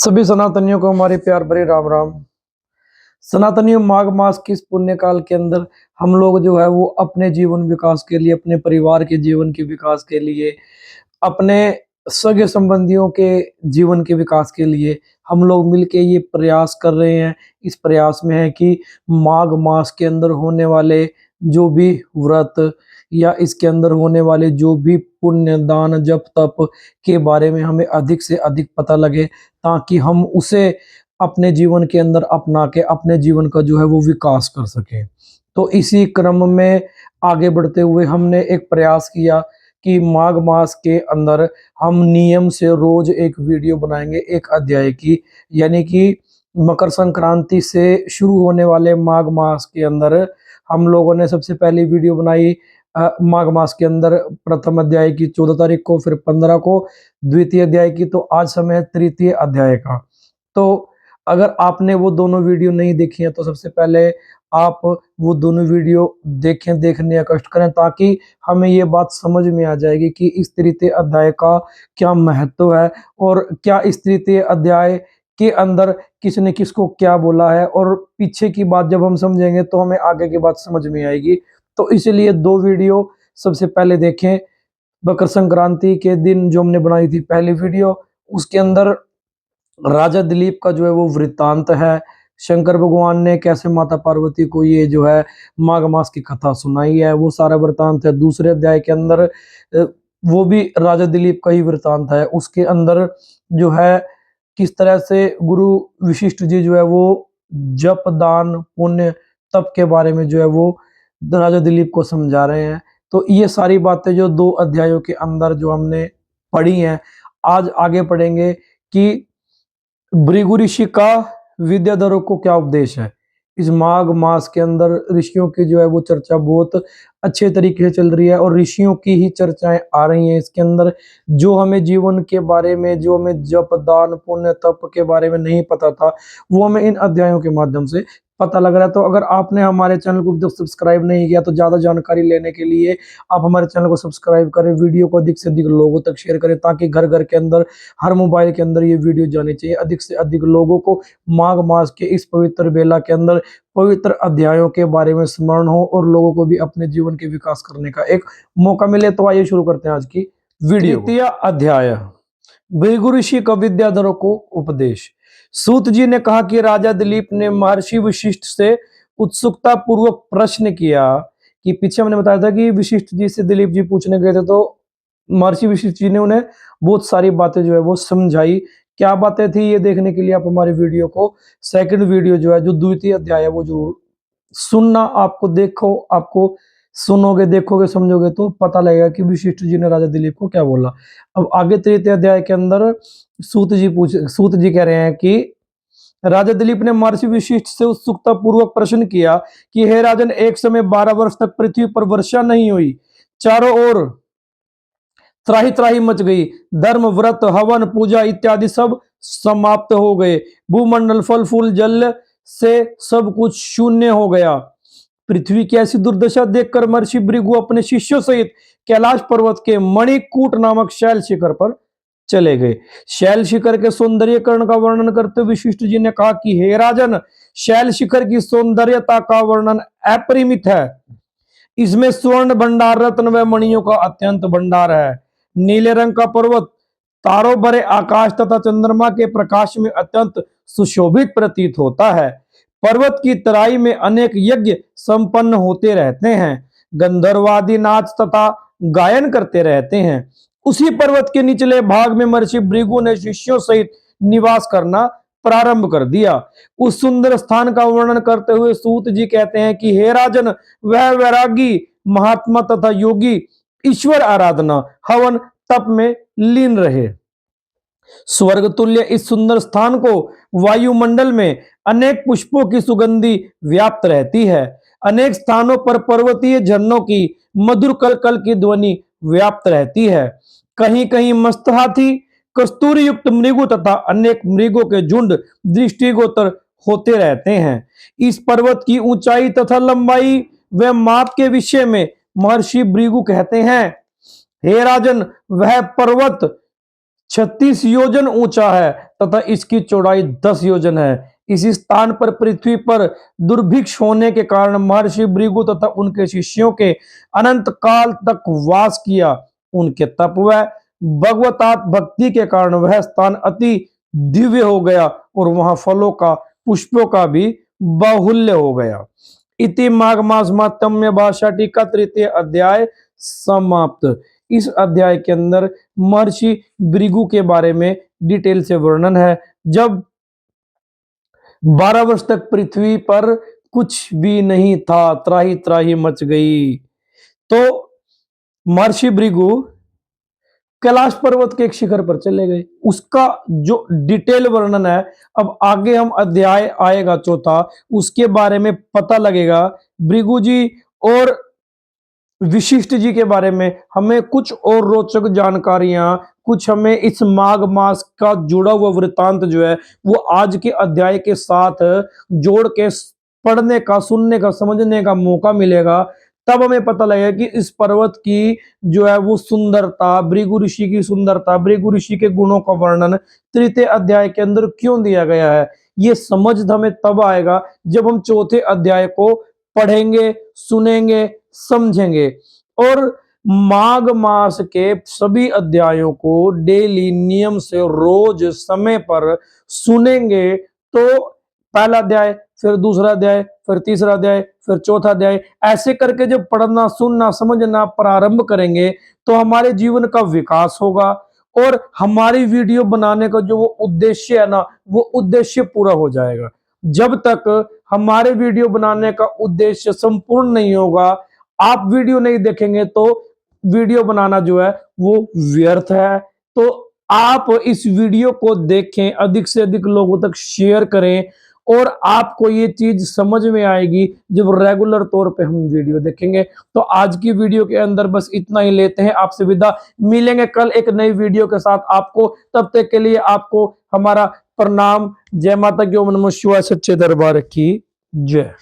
सभी सनातनियों को हमारे प्यार भरे राम राम। सनातनियों, माघ मास के इस पुण्य काल के अंदर हम लोग जो है वो अपने जीवन विकास के लिए, अपने परिवार के जीवन के विकास के लिए, अपने सगे संबंधियों के जीवन के विकास के लिए हम लोग मिलके ये प्रयास कर रहे हैं। इस प्रयास में है कि माघ मास के अंदर होने वाले जो भी व्रत या इसके अंदर होने वाले जो भी पुण्य दान जप तप के बारे में हमें अधिक से अधिक पता लगे, ताकि हम उसे अपने जीवन के अंदर अपना के अपने जीवन का जो है वो विकास कर सकें। तो इसी क्रम में आगे बढ़ते हुए हमने एक प्रयास किया कि माघ मास के अंदर हम नियम से रोज एक वीडियो बनाएंगे एक अध्याय की, यानी कि मकर संक्रांति से शुरू होने वाले माघ मास के अंदर हम लोगों ने सबसे पहली वीडियो बनाई माघ मास के अंदर प्रथम अध्याय की 14 तारीख को, फिर 15 को द्वितीय अध्याय की, तो आज समय है तृतीय अध्याय का। तो अगर आपने वो दोनों वीडियो नहीं देखी है तो सबसे पहले आप वो दोनों वीडियो देखें, देखने का कष्ट करें, ताकि हमें ये बात समझ में आ जाएगी कि इस तृतीय अध्याय का क्या महत्व है और क्या इस तृतीय अध्याय के अंदर किसने किसको क्या बोला है, और पीछे की बात जब हम समझेंगे तो हमें आगे की बात समझ में आएगी। तो इसलिए दो वीडियो सबसे पहले देखें। मकर संक्रांति के दिन जो हमने बनाई थी पहली वीडियो, उसके अंदर राजा दिलीप का जो है वो वृत्तांत है। शंकर भगवान ने कैसे माता पार्वती को ये जो है माघ मास की कथा सुनाई है, वो सारा वृत्तांत है। दूसरे अध्याय के अंदर वो भी राजा दिलीप का ही वृत्तांत है। उसके अंदर जो है किस तरह से गुरु विशिष्ट जी जो है वो जप दान पुण्य तप के बारे में जो है वो राजा दिलीप को समझा रहे हैं। तो ये सारी बातें जो दो अध्यायों के अंदर जो हमने पढ़ी हैं, आज आगे पढ़ेंगे कि भृगु ऋषि का विद्याधरों को क्या उपदेश है। इस माघ मास के अंदर ऋषियों की जो है वो चर्चा बहुत अच्छे तरीके से चल रही है, और ऋषियों की ही चर्चाएं आ रही हैं इसके अंदर। जो हमें जीवन के बारे में, जो हमें जप दान पुण्य तप के बारे में नहीं पता था, वो हमें इन अध्यायों के माध्यम से पता लग रहा है। तो अगर आपने हमारे चैनल को सब्सक्राइब नहीं किया तो ज्यादा जानकारी लेने के लिए आप हमारे चैनल को सब्सक्राइब करें, वीडियो को अधिक से अधिक लोगों तक शेयर करें, ताकि घर घर के अंदर हर मोबाइल के अंदर ये वीडियो जानी चाहिए। अधिक से अधिक लोगों को माघ मास के इस पवित्र बेला के अंदर पवित्र अध्यायों के बारे में स्मरण हो और लोगों को भी अपने जीवन के विकास करने का एक मौका मिले। तो आइए शुरू करते हैं आज की वीडियो। तृतीय अध्याय, भृगु ऋषि का विद्याधरों को उपदेश। सूत जी ने कहा कि राजा दिलीप ने महर्षि वशिष्ठ से उत्सुकता पूर्वक प्रश्न किया। कि पीछे हमने बताया था कि वशिष्ठ जी से दिलीप जी पूछने गए थे, तो महर्षि वशिष्ठ जी ने उन्हें बहुत सारी बातें जो है वो समझाई। क्या बातें थी ये देखने के लिए आप हमारी वीडियो को सेकंड वीडियो जो है जो द्वितीय अध्याय है वो जरूर सुनना। आपको देखो, आपको सुनोगे देखोगे समझोगे तो पता लगेगा कि वशिष्ठ जी ने राजा दिलीप को क्या बोला। अब आगे तृतीय अध्याय के अंदर सूत जी कह रहे हैं कि राजा दिलीप ने महर्षि वशिष्ठ से उत्सुकता पूर्वक प्रश्न किया कि हे राजन, एक समय 12 वर्ष तक पृथ्वी पर वर्षा नहीं हुई, चारों ओर त्राही त्राही मच गई, धर्म व्रत हवन पूजा इत्यादि सब समाप्त हो गए, भूमंडल फल फूल जल से सब कुछ शून्य हो गया। पृथ्वी की ऐसी दुर्दशा देखकर महर्षि भृगु अपने शिष्यों सहित कैलाश पर्वत के मणिकूट नामक शैल शिखर पर चले गए। शैल शिखर के सौंदर्यकरण का वर्णन करते हुए वशिष्ठ जी ने कहा कि हे राजन, शैल शिखर की सौंदर्यता का वर्णन अपरिमित है। इसमें स्वर्ण भंडार रत्न व मणियों का अत्यंत भंडार है। नीले रंग का पर्वत तारों भरे आकाश तथा चंद्रमा के प्रकाश में अत्यंत सुशोभित प्रतीत होता है। पर्वत की तराई में अनेक यज्ञ संपन्न होते रहते हैं, गंधर्वादी नाच तथा गायन करते रहते हैं। उसी पर्वत के निचले भाग में महर्षि भृगु ने शिष्यों सहित निवास करना प्रारंभ कर दिया। उस सुंदर स्थान का वर्णन करते हुए सूत जी कहते हैं कि हे राजन, वह वैरागी महात्मा तथा योगी ईश्वर आराधना हवन तप में लीन रहे। स्वर्ग तुल्य इस सुंदर स्थान को वायुमंडल में अनेक पुष्पों की सुगंधी व्याप्त रहती है। अनेक स्थानों पर पर्वतीय झरनों की मधुर कलकल की ध्वनि व्याप्त रहती है। कहीं कहीं मस्त हाथी, कस्तूरी युक्त मृगु तथा अनेक मृगों के झुंड दृष्टिगोचर होते रहते हैं। इस पर्वत की ऊंचाई तथा लंबाई व माप के विषय में महर्षि भृगु कहते हैं, हे राजन, वह पर्वत 36 योजन ऊंचा है तथा इसकी चौड़ाई 10 योजन है। इस स्थान पर पृथ्वी पर दुर्भिक्ष होने के कारण महर्षि भृगु तथा उनके शिष्यों के अनंत काल तक वास किया। उनके तप व भगवतात भक्ति के कारण वह स्थान अति दिव्य हो गया और वहां फलों का पुष्पों का भी बाहुल्य हो गया। इति माघ मास मातम्य भाषा टीका तृतीय अध्याय समाप्त। इस अध्याय के अंदर महर्षि भृगु के बारे में डिटेल से वर्णन है। जब 12 वर्ष तक पृथ्वी पर कुछ भी नहीं था, त्राही त्राही मच गई, तो महर्षि भृगु कैलाश पर्वत के एक शिखर पर चले गए। उसका जो डिटेल वर्णन है, अब आगे हम अध्याय आएगा चौथा, उसके बारे में पता लगेगा। भृगु जी और विशिष्ट जी के बारे में हमें कुछ और रोचक जानकारियां, कुछ हमें इस माघ मास का जुड़ा हुआ वृतांत जो है वो आज के अध्याय के साथ जोड़ के पढ़ने का, सुनने का, समझने का मौका मिलेगा। तब हमें पता लगेगा कि इस पर्वत की जो है वो सुंदरता, भृगु ऋषि की सुंदरता, भृगु ऋषि के गुणों का वर्णन तृतीय अध्याय के अंदर क्यों दिया गया है। ये समझ हमें तब आएगा जब हम चौथे अध्याय को पढ़ेंगे, सुनेंगे, समझेंगे। और माघ मास के सभी अध्यायों को डेली नियम से रोज समय पर सुनेंगे तो पहला अध्याय, फिर दूसरा अध्याय, फिर तीसरा अध्याय, फिर चौथा अध्याय, ऐसे करके जब पढ़ना, सुनना, समझना प्रारंभ करेंगे तो हमारे जीवन का विकास होगा और हमारी वीडियो बनाने का जो वो उद्देश्य है ना, वो उद्देश्य पूरा हो जाएगा। जब तक हमारे वीडियो बनाने का उद्देश्य संपूर्ण नहीं होगा, आप वीडियो नहीं देखेंगे तो वीडियो बनाना जो है वो व्यर्थ है। तो आप इस वीडियो को देखें, अधिक से अधिक लोगों तक शेयर करें और आपको ये चीज समझ में आएगी जब रेगुलर तौर पे हम वीडियो देखेंगे। तो आज की वीडियो के अंदर बस इतना ही लेते हैं, आपसे विदा, मिलेंगे कल एक नई वीडियो के साथ आपको। तब तक के लिए आपको हमारा प्रणाम। जय माता की, ओम नमः शिवाय, सच्चे दरबार की जय।